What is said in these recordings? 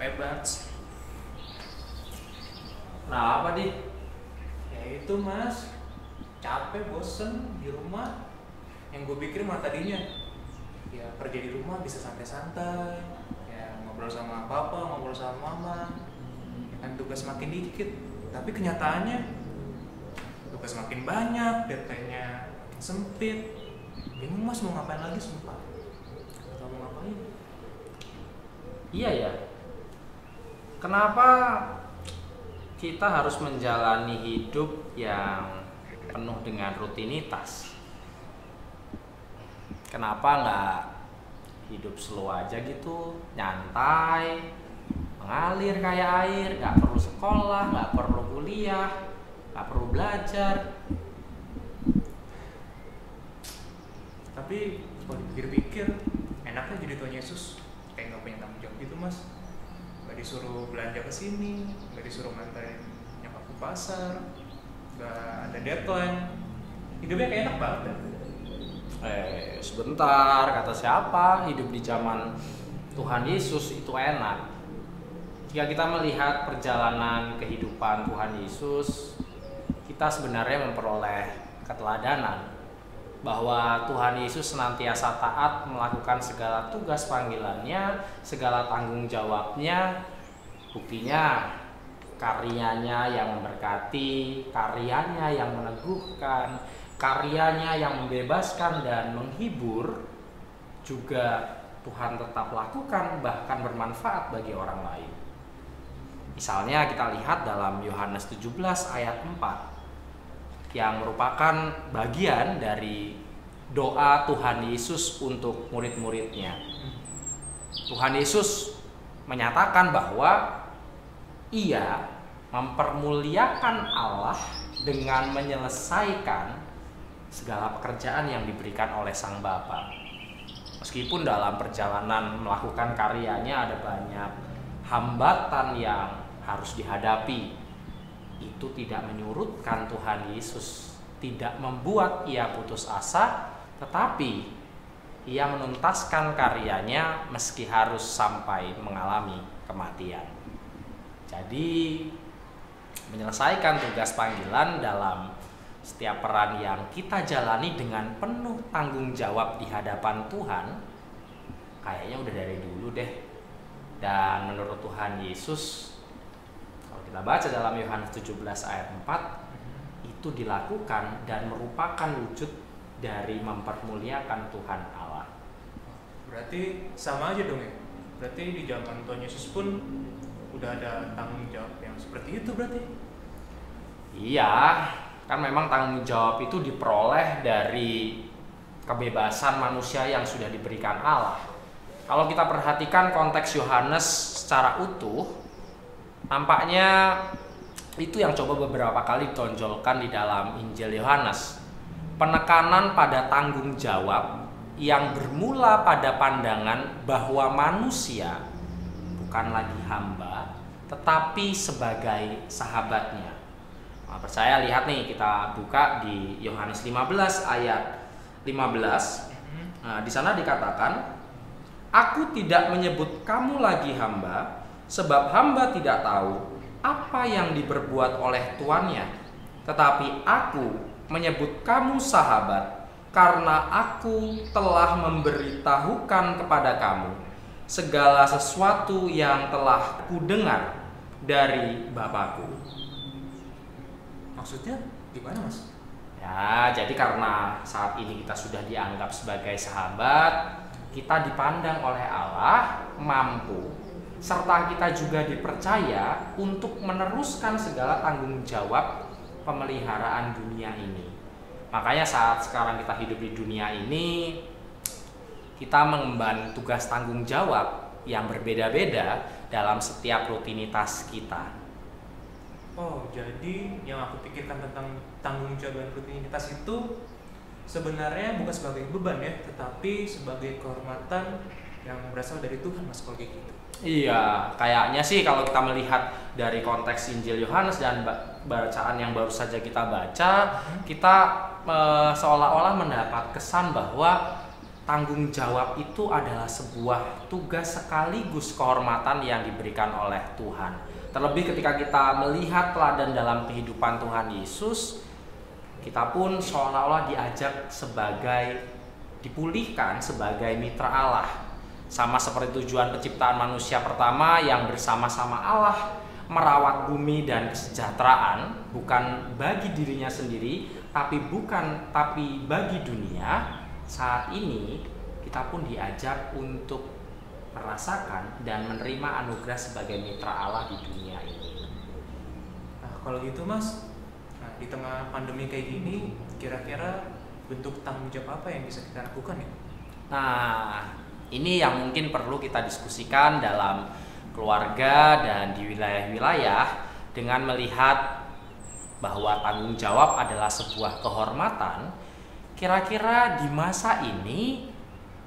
Capek banget. Nah, apa di? Ya itu mas, capek bosen di rumah. Yang gue pikir mah tadinya ya kerja di rumah bisa santai-santai, ya ngobrol sama papa, ngobrol sama mama, ya kan tugas makin dikit. Tapi kenyataannya tugas makin banyak, deadline-nya makin sempit. Bingung mas mau ngapain lagi sumpah. Gak tau mau ngapain. Iya ya. Kenapa kita harus menjalani hidup yang penuh dengan rutinitas? Kenapa nggak hidup slow aja gitu, nyantai, mengalir kayak air, nggak perlu sekolah, nggak perlu kuliah, nggak perlu belajar. Tapi kalau dipikir-pikir, enaknya jadi Tuhan Yesus kayak nggak punya tanggung jawab gitu mas. Nggak disuruh belanja ke sini, nggak disuruh nganterin nyokap ke pasar, nggak ada deadline. Hidupnya kayak enak banget ya. Sebentar, kata siapa hidup di zaman Tuhan Yesus itu enak? Jika kita melihat perjalanan kehidupan Tuhan Yesus, kita sebenarnya memperoleh keteladanan bahwa Tuhan Yesus senantiasa taat melakukan segala tugas panggilannya, segala tanggung jawabnya. Buktinya karyanya yang memberkati, karyanya yang meneguhkan, karyanya yang membebaskan dan menghibur juga Tuhan tetap lakukan, bahkan bermanfaat bagi orang lain. Misalnya kita lihat dalam Yohanes 17 ayat 4 yang merupakan bagian dari doa Tuhan Yesus untuk murid-muridnya. Tuhan Yesus menyatakan bahwa Ia mempermuliakan Allah dengan menyelesaikan segala pekerjaan yang diberikan oleh Sang Bapa. Meskipun dalam perjalanan melakukan karyanya ada banyak hambatan yang harus dihadapi, itu tidak menyurutkan Tuhan Yesus, tidak membuat Ia putus asa, tetapi Ia menuntaskan karyanya meski harus sampai mengalami kematian. Jadi menyelesaikan tugas panggilan dalam setiap peran yang kita jalani dengan penuh tanggung jawab di hadapan Tuhan kayaknya udah dari dulu deh. Dan menurut Tuhan Yesus, kalau kita baca dalam Yohanes 17 ayat 4, itu dilakukan dan merupakan wujud dari mempermuliakan Tuhan Allah. Berarti sama aja dong ya. Berarti di zaman Tuhan Yesus pun udah ada tanggung jawab yang seperti itu berarti. Iya, kan memang tanggung jawab itu diperoleh dari kebebasan manusia yang sudah diberikan Allah. Kalau kita perhatikan konteks Yohanes secara utuh, nampaknya itu yang coba beberapa kali ditonjolkan di dalam Injil Yohanes. Penekanan pada tanggung jawab yang bermula pada pandangan bahwa manusia bukan lagi hamba, tetapi sebagai sahabatnya. Nah, percaya lihat nih, kita buka di Yohanes 15 ayat 15. Nah, di sana dikatakan, "Aku tidak menyebut kamu lagi hamba, sebab hamba tidak tahu apa yang diperbuat oleh tuannya. Tetapi aku menyebut kamu sahabat, karena aku telah memberitahukan kepada kamu segala sesuatu yang telah kudengar dari Bapakku." Maksudnya gimana mas? Ya, jadi karena saat ini kita sudah dianggap sebagai sahabat, kita dipandang oleh Allah mampu, serta kita juga dipercaya untuk meneruskan segala tanggung jawab pemeliharaan dunia ini. Makanya saat sekarang kita hidup di dunia ini, kita mengemban tugas tanggung jawab yang berbeda-beda dalam setiap rutinitas kita. Oh, jadi yang aku pikirkan tentang tanggung jawab dan rutinitas itu sebenarnya bukan sebagai beban ya, tetapi sebagai kehormatan yang berasal dari Tuhan mas, kalau kayak gitu. Iya, kayaknya sih kalau kita melihat dari konteks Injil Yohanes dan bacaan yang baru saja kita baca, kita seolah-olah mendapat kesan bahwa tanggung jawab itu adalah sebuah tugas sekaligus kehormatan yang diberikan oleh Tuhan. Terlebih ketika kita melihat teladan dalam kehidupan Tuhan Yesus, kita pun seolah-olah diajak dipulihkan sebagai mitra Allah. Sama seperti tujuan penciptaan manusia pertama yang bersama-sama Allah merawat bumi dan kesejahteraan, bukan bagi dirinya sendiri, tapi bagi dunia. Saat ini kita pun diajak untuk merasakan dan menerima anugerah sebagai mitra Allah di dunia ini. Nah, kalau gitu Mas, di tengah pandemi kayak gini, kira-kira bentuk tanggung jawab apa yang bisa kita lakukan ya? Nah, ini yang mungkin perlu kita diskusikan dalam keluarga dan di wilayah-wilayah, dengan melihat bahwa tanggung jawab adalah sebuah kehormatan. Kira-kira di masa ini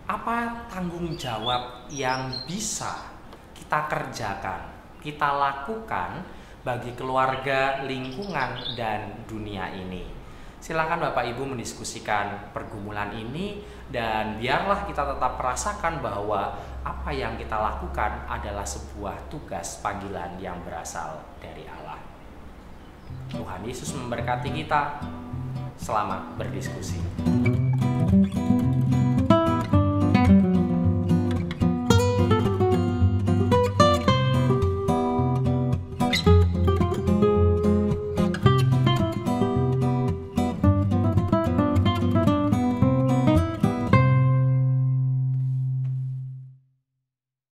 apa tanggung jawab yang bisa kita kerjakan, kita lakukan bagi keluarga, lingkungan, dan dunia ini? Silakan Bapak Ibu mendiskusikan pergumulan ini, dan biarlah kita tetap merasakan bahwa apa yang kita lakukan adalah sebuah tugas panggilan yang berasal dari Allah. Tuhan Yesus memberkati kita. Selamat berdiskusi.